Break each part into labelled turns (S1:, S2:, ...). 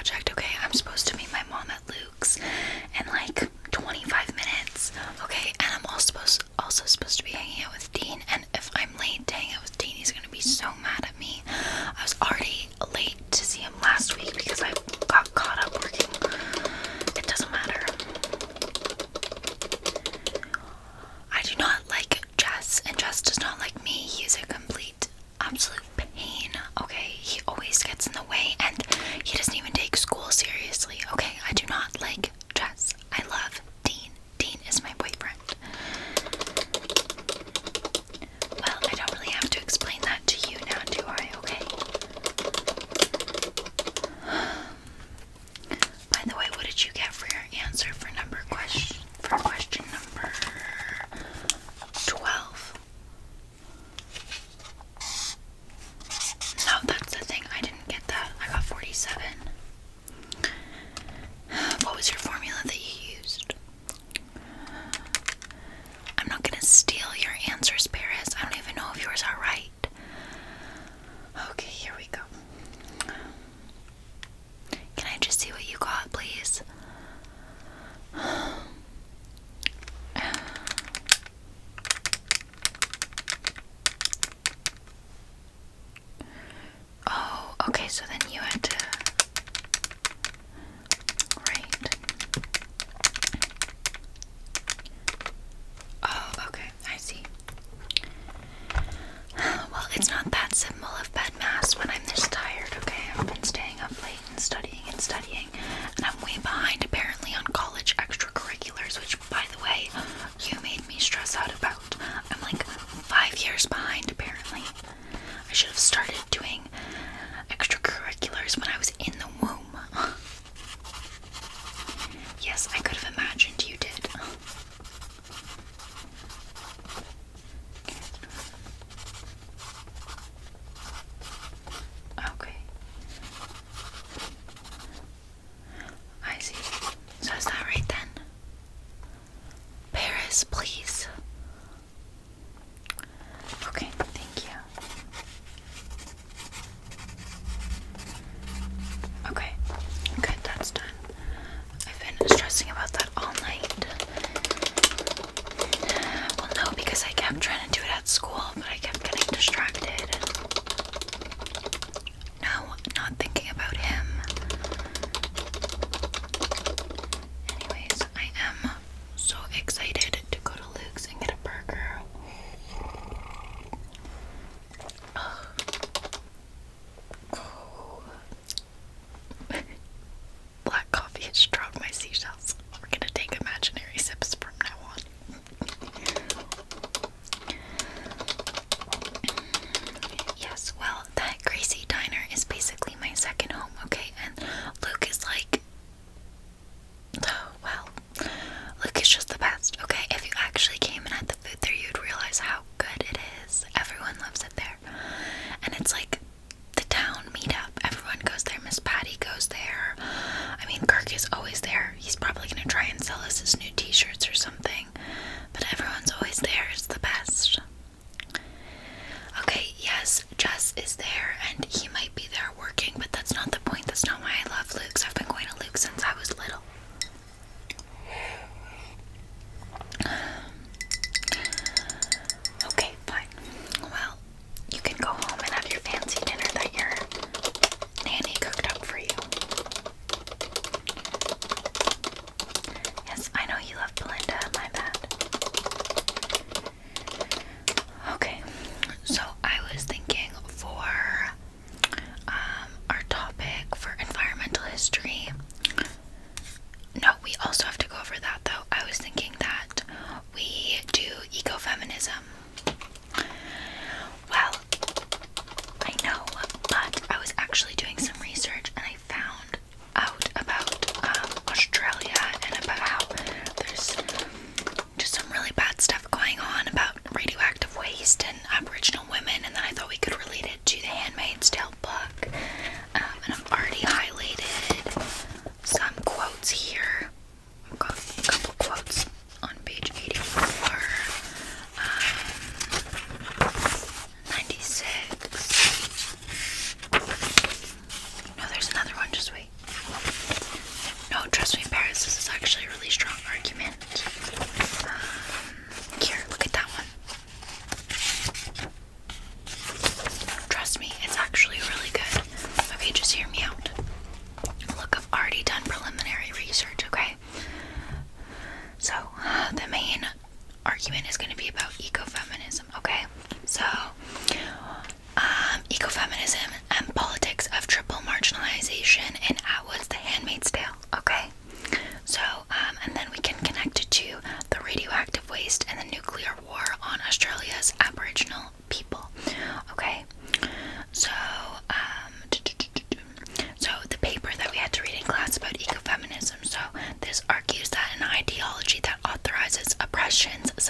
S1: project, okay? I'm supposed to meet my mom at Luke's in like 25 minutes, okay? And I'm also supposed to be hanging out with Dean, and if I'm late to hang out with Dean, he's gonna be so mad at me. I was already late to see him last week because I got caught up working. It doesn't matter. I do not like Jess, and Jess does not like me. He is a complete, absolute pain, okay? He always gets in the way, and he doesn't even take school seriously, okay? I do not like Jess. I love Dean. Dean is my boyfriend. Well, I don't really have to explain that to you now, do I? Okay. By the way, what did you get for your answer for question number 12? No, that's the thing. I didn't get that. I got 47. What was your formula that you used? I'm not gonna steal your answers, Paris. I don't even know if yours are right. Okay, here we go. Can I just see what you got, please? Oh, okay, so then you had to... Right. Oh, okay, I see. Well, it's not that simple of bed mass when I'm this tired, okay? I've been staying up late and studying, and I'm way behind apparently on college extracurriculars, which, by the way, you made me stress out about. I'm like 5 years behind apparently. I should have started doing extracurriculars when I was in the womb. Yes, I could have imagined you did. Okay. I see. So is that right then? Paris, please. Okay, thank you. Okay, good, that's done. I've been stressing about that all night. Well, no, because I kept trying to do it at school, but I kept getting distracted. No, not thinking about him. Anyways, I am so excited to go to Luke's and get a burger. Black coffee has dropped my seashells. We're gonna take imaginary sips from now on. Yes, well, that Gracie Diner is basically my second home, okay? And Luke is like... Oh, well, Luke is just the best, okay? If you actually came and had the food there, you'd realize how good it is. Everyone loves it there. And it's like the town meetup. Everyone goes there. Miss Patty goes there. I mean, Kirk is always there. He's probably gonna try and sell us his new t-shirts or something. But everyone's always there. It's the best. Okay, yes, Jess is there, and he might be there working, but that's not the point. That's not why I love Luke's. I've been going to Luke's since I was little. Okay, fine. Well, you can go home and have your fancy dinner that your nanny cooked up for you. Yes, I know you love Belinda, my bad. Okay, so I was thinking for our topic for environmental history. No, we also have to go over that though. I was thinking that we do ecofeminism. Well, I know, but I was actually doing some research and I found out about Australia and about how there's just some really bad stuff going on about radioactive waste and Aboriginal women, and then I thought we could relate it to the Handmaid's Tale book.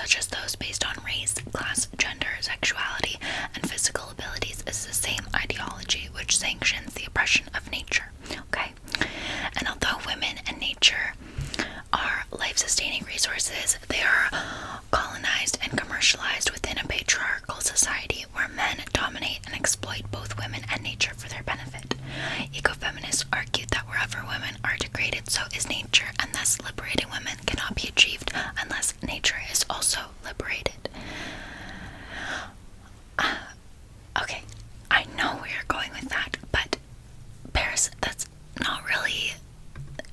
S1: such as those based on race, class, gender, sexuality, and physical abilities, is the same ideology which sanctions the oppression of nature. Okay? And although women and nature are life-sustaining resources, they are colonized and commercialized within a patriarchal society where men dominate and exploit both women and nature for their benefit. Ecofeminists argued that wherever women are degraded, so is nature, and thus liberating women cannot be achieved unless nature is also liberated. Okay, I know where you're going with that, but Paris, that's not really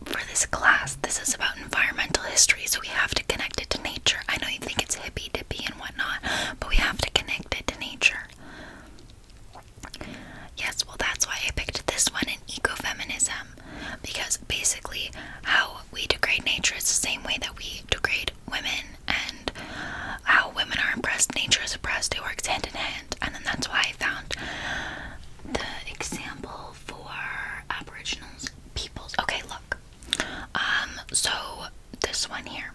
S1: for this class. This is about environmental history, so we have to connect it to nature. I know you think it's hippy-dippy and whatnot, but we have to connect it to nature. Yes, well, that's why I picked this one in ecofeminism, because basically how we degrade nature is the same way that we degrade women, and how women are oppressed, nature is oppressed. It works hand in hand. And then that's why I found the example for Aboriginals peoples. Okay, look. So this one here.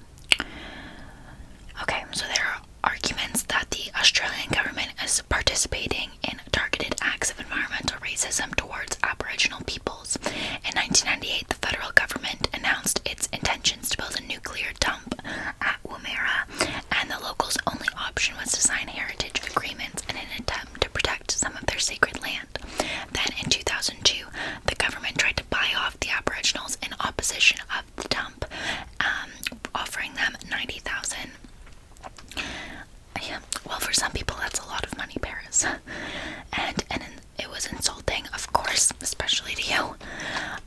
S1: Okay, so there are arguments that the Australian government is participating in targeted acts of environmental racism towards Aboriginal peoples. In 1998, the federal government announced its intentions to build a nuclear dump at Woomera, and the locals' only option was to sign heritage agreements in an attempt to protect some of their sacred land. Then in 2002, the government tried to buy off the Aboriginals in opposition of the dump, offering them $90,000. Yeah, well, for some people that's a lot of money, Paris. And it was insulting, of course, especially to you.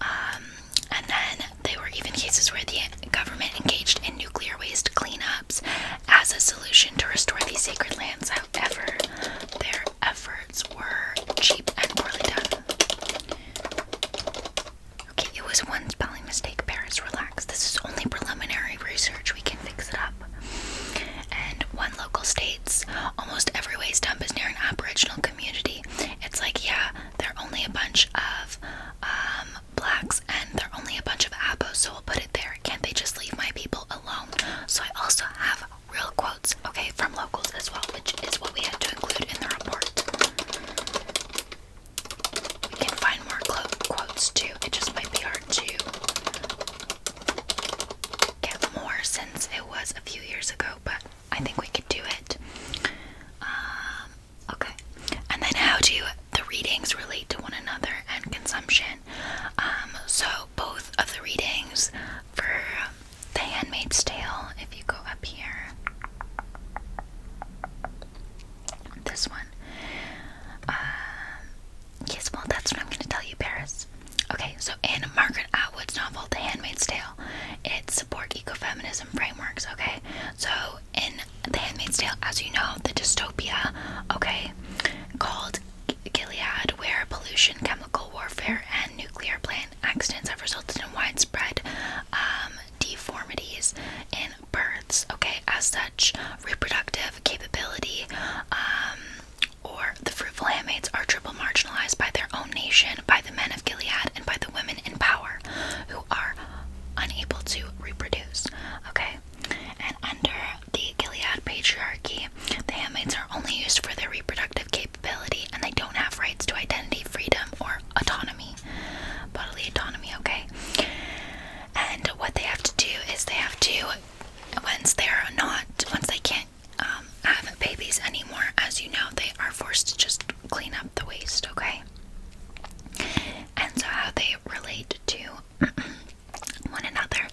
S1: And then there were even cases where the government engaged in nuclear waste cleanups as a solution to restore these sacred lands. However, their efforts were cheap and poorly done. Okay, it was one spelling mistake, Paris. Relax. This is only preliminary research. We can fix it up. And one local states, almost every waste dump is near an Aboriginal community. It's like, yeah, they're only a bunch of blacks and they're only a bunch of abos, so we'll put it there. Can't they just leave my people alone? So I also have real quotes, okay, from locals as well, which is what we had to include in the report. We can find more quotes too. It just might be hard to get more since it was a few years ago, but I think we could do it. Okay. And then how do the readings relate to one another and consumption? So both of the readings for The Handmaid's Tale, if you go up here, this one, yes, well, that's what I'm going to tell you, Paris. Okay, so in Margaret Atwood's novel, The Handmaid's Tale, it supports ecofeminism frameworks, okay? So in The Handmaid's Tale, as you know, the dystopia, okay, called Gilead, where pollution, chemical warfare, and nuclear plant accidents have resulted in widespread deformities in births, okay? As such, reproductive capability, or the fruitful handmaids are triple marginalized by their own nation, by the men of Gilead, and by the women in power, who are unable to reproduce, okay? And under the Gilead patriarchy, the handmaids are only used for their reproductive capability, and they don't have rights to identity, freedom, or autonomy, bodily autonomy, okay? And what they have to do is they have to, once they can't have babies anymore, as you know, they are forced to just clean up the waste, okay? And so how they relate to one another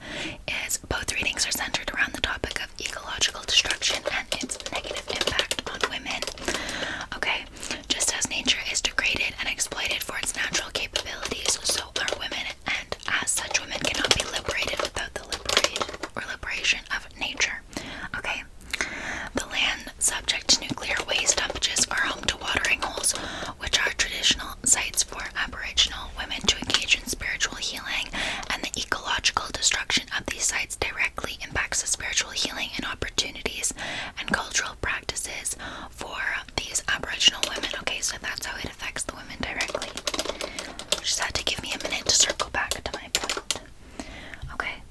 S1: is both readings are centered around the topic of ecological destruction and its negative impact on women, okay? Just as nature is degraded and exploited for its natural capabilities, so are women, and as such, women cannot be liberated without the liberation of nature, okay? The land subject to nuclear waste dumpages are home to watering holes, which are traditional sites for Aboriginal women to engage in spiritual healing, and the ecological destruction of these sites directly impacts the spiritual healing and opportunities and cultural practices for these Aboriginal women. Okay, so that's how it affects the women directly. Just had to give me a minute to circle back to my point. Okay.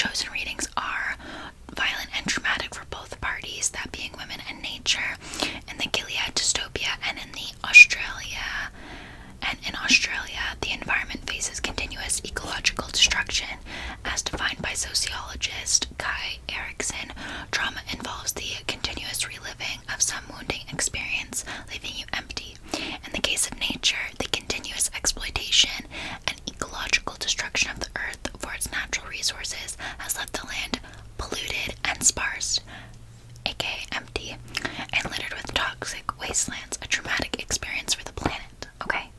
S1: chosen readings are violent and traumatic for both parties, that being women and nature, in the Gilead dystopia, and in Australia, the environment faces continuous ecological destruction. As defined by sociologist Kai Erikson, trauma involves the continuous reliving of some wounding experience, leaving you empty. In the case of nature, the continuous exploitation and ecological destruction of the earth for its natural resources has left the land polluted and sparse, aka empty, and littered with toxic wastelands, a traumatic experience for the planet. Okay.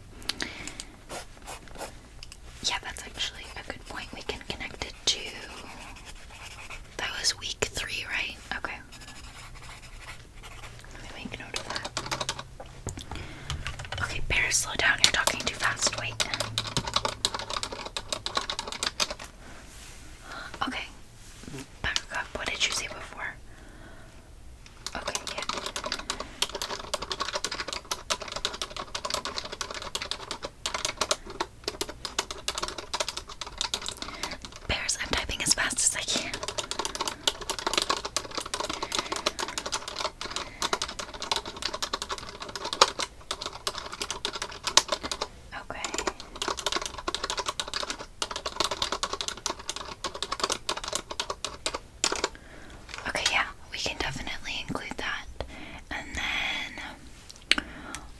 S1: Yeah, that's actually a good point. We can connect it to... That was week 3, right? Okay. Let me make note of that. Okay, Paris, slow down. You're talking too fast. Wait. Okay. Back up. What did you say before? Okay, yeah. Bears, I'm typing as fast as I can. Okay. Okay, yeah, we can definitely include that. And then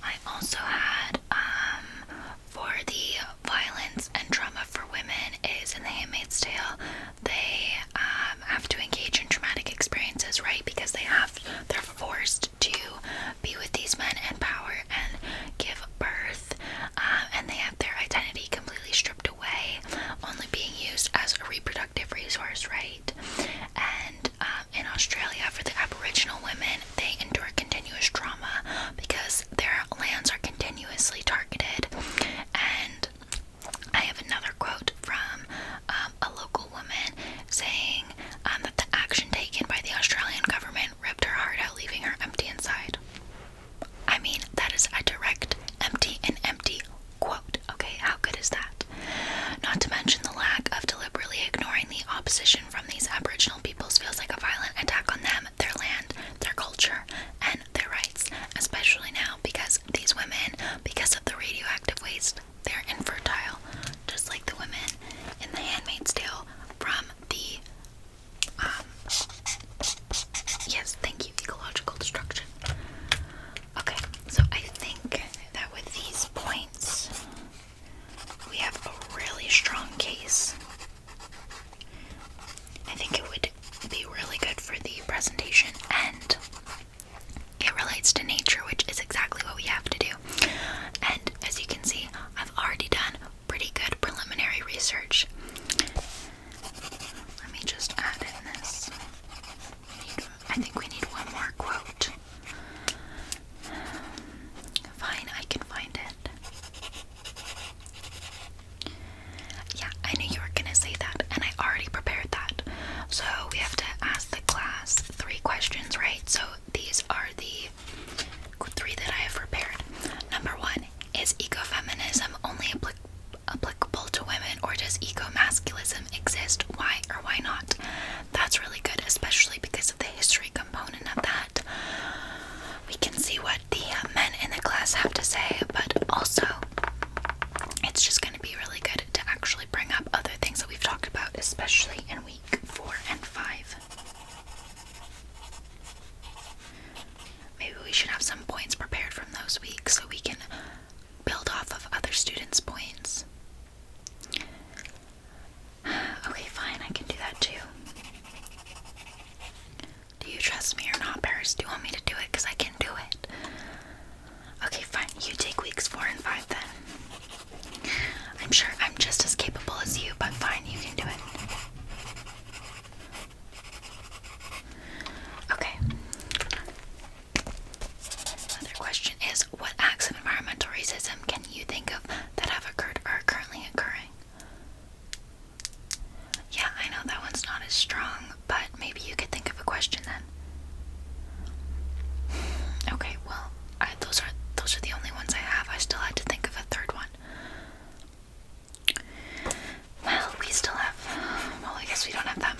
S1: I also had, for the violence and trauma for women is in The Handmaid's Tale, they have to engage in traumatic experiences, right? Because they're forced to be with these men in power and give birth, and they have their identity completely stripped away, only being used as a reproductive resource, right? And in Australia, for the Aboriginal women, they endure continuous trauma because their lands are continuously targeted. And I have another quote from a local woman saying that the action taken by the Australian government ripped her heart out, leaving her empty inside. I mean, that is a direct empty quote. Okay, how good is that? Not to mention the lack of deliberately ignoring the opposition from these Aboriginal peoples feels like a violent attack on them, their land, their culture, and their rights, especially now because these women, because of the radioactive waste, they're infertile, just like the women in The Handmaid's Tale from the, yes, thank you, ecological destruction. Okay, so I think that with these points, we have a really strong case. I think it would be really good for the presentation, and it relates to nature, which is exactly what we have to do. And as you can see, I've already done pretty good preliminary research. Let me just add in this. I think we need one more quote. Fine, I can find it. Yeah, I knew you were gonna say that, and I already prepared that. So we have to ask the class 3 questions, right? So these are the 3 that I have prepared. Number 1, is ecofeminism only applicable to women, or does eco-masculism exist? Why or why not? That's really good, especially because of the history component of that. We can see what the men in the class have to say, but also it's just going to be really good to actually bring up other things that we've talked about, especially in week 4 and 5. Maybe we should have some points prepared from those weeks so we can build off of other students' points. Okay, fine, I can do that too. Do you trust me or not, Paris? Do you want me to do it? Because I can do it. Okay, fine, you take weeks 4 and 5 then. I'm sure I'm just as capable as you, but fine, you can do it. Okay. Another question is, what acts of environmental racism can you think of that have occurred or are currently occurring? Yeah, I know that one's not as strong, but maybe you could think of a question then. Okay, well, those are the only ones I have. I still had to think of a third one. Well, we still have, well, I guess we don't have that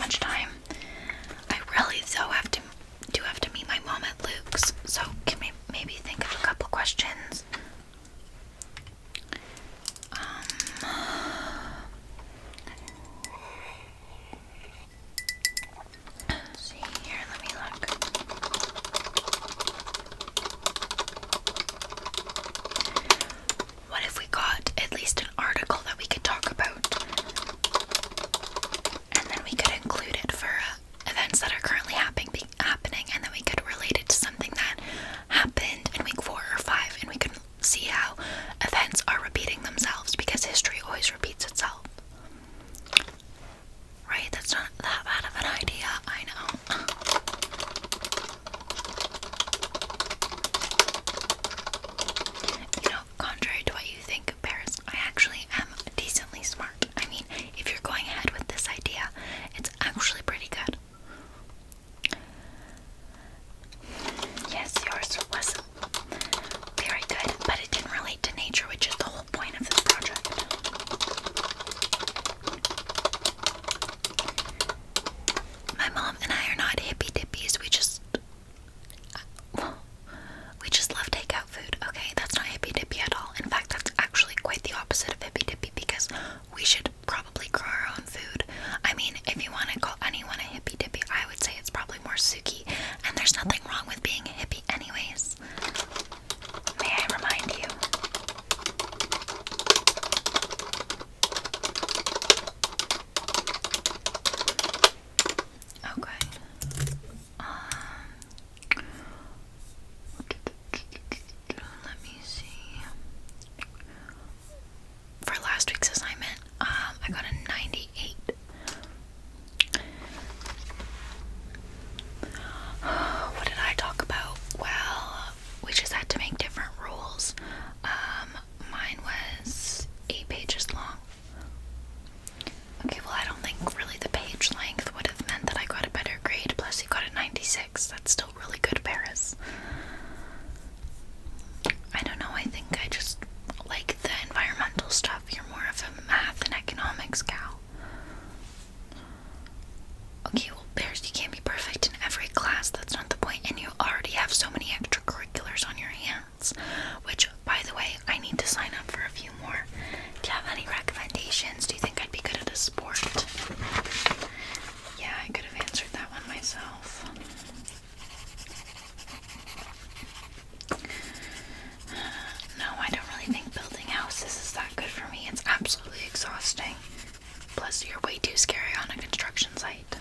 S1: too scary on a construction site.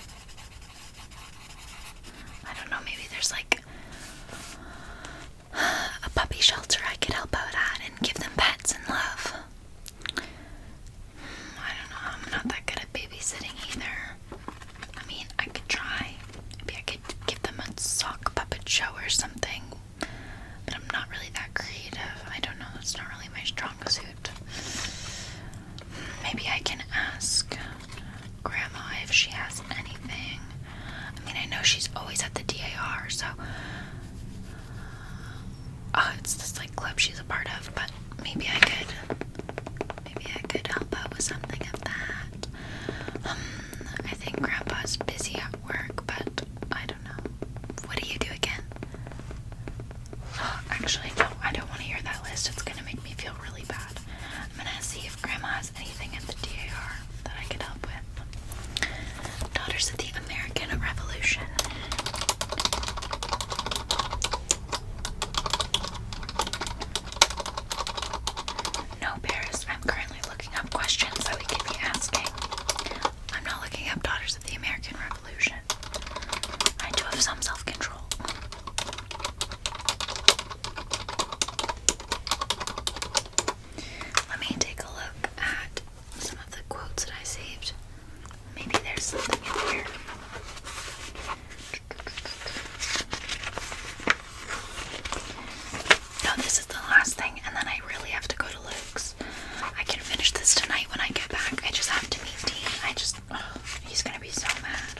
S1: I don't know, maybe there's like a puppy shelter I could help out at and give them pets and love. I don't know, I'm not that good at babysitting either. I mean, I could try. Maybe I could give them a sock puppet show or something. But I'm not really that creative. I don't know, that's not really my strong suit. Maybe I can ask Grandma if she has anything. I mean, I know she's always at the DAR, so it's this like club she's a part of, but maybe I could help out with something of that. I think Grandpa's busy at work, but I don't know. What do you do again? Actually, no, I don't want to hear that list. It's gonna make me feel really bad. I'm gonna see if Grandma has anything at the DAR that I could help with. Daughters of the American Revolution. No, Paris, I'm currently looking up questions that we could be asking. I'm not looking up Daughters of the American Revolution. I do have some self-control. Let me take a look at some of the quotes that I saved. Maybe there's something in here. No, this is the last thing, and then I really have to go to Luke's. I can finish this tonight when I get back. I just have to meet Dean. He's gonna be so mad.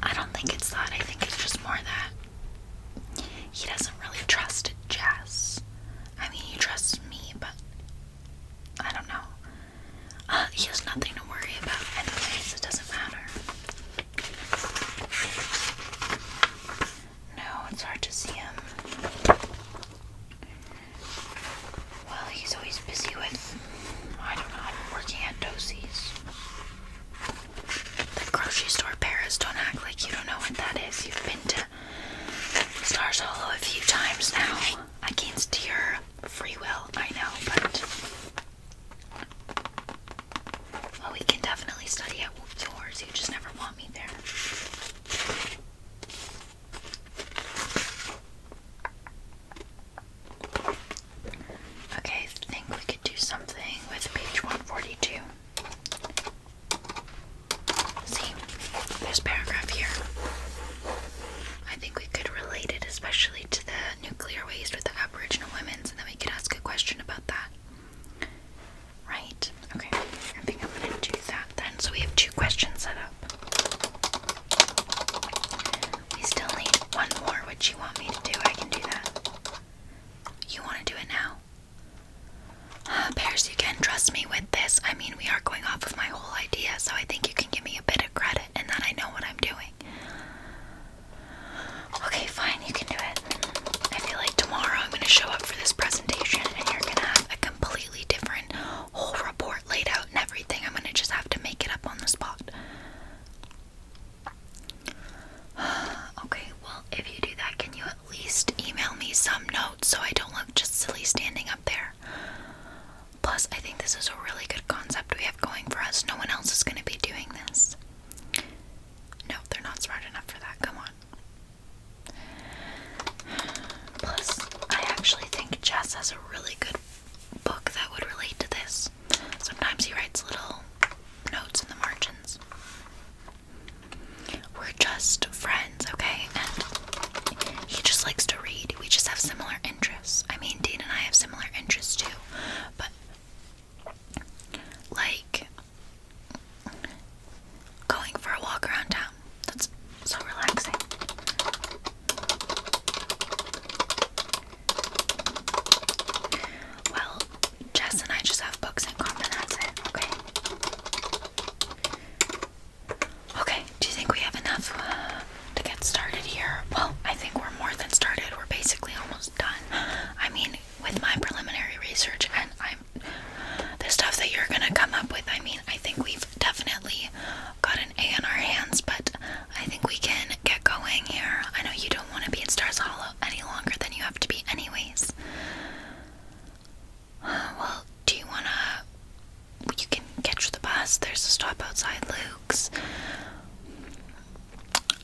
S1: I don't think it's that. I think it's just more that he doesn't really trust Jess. I mean, he trusts me, but I don't know. He has nothing to worry about anyways. It doesn't matter. No, it's hard to see him. Well, he's always busy with, I don't know, working at Dosey's. The grocery store, Paris. Don't act like you don't know what that is. You've been to Stars Hollow a few times now. Against your free will, I know, but well, we can definitely study at yours. You just never want me there. Okay, I think we could do something with page 142. See, this paragraph here. I think we could relate it especially to the nuclear waste with the Aboriginal women's, and then we could ask a question about that. Right? Okay, I think I'm gonna do that then. So we have 2 questions set up. stop outside Luke's.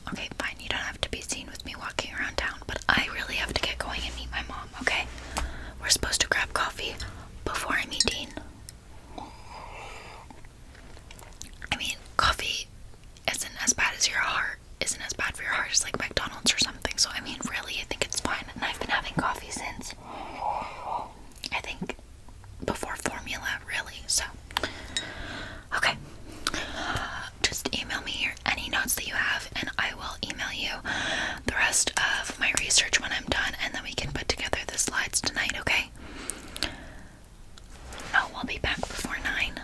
S1: Okay, fine, you don't have to be seen with me walking around town, but I really have to get going and meet my mom, okay? We're supposed to grab coffee before I meet Dean. I mean, coffee isn't as bad as your heart, isn't as bad for your heart as like McDonald's or something, so I mean, really, I think it's fine, and I've been having coffee since, I think, before formula, really, so, okay. Just email me any notes that you have, and I will email you the rest of my research when I'm done, and then we can put together the slides tonight, okay? Oh, we'll be back before 9.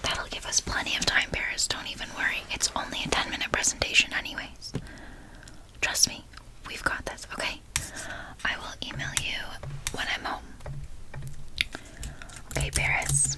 S1: That'll give us plenty of time, Paris. Don't even worry. It's only a 10-minute presentation anyways. Trust me, we've got this, okay? I will email you when I'm home. Okay, Paris.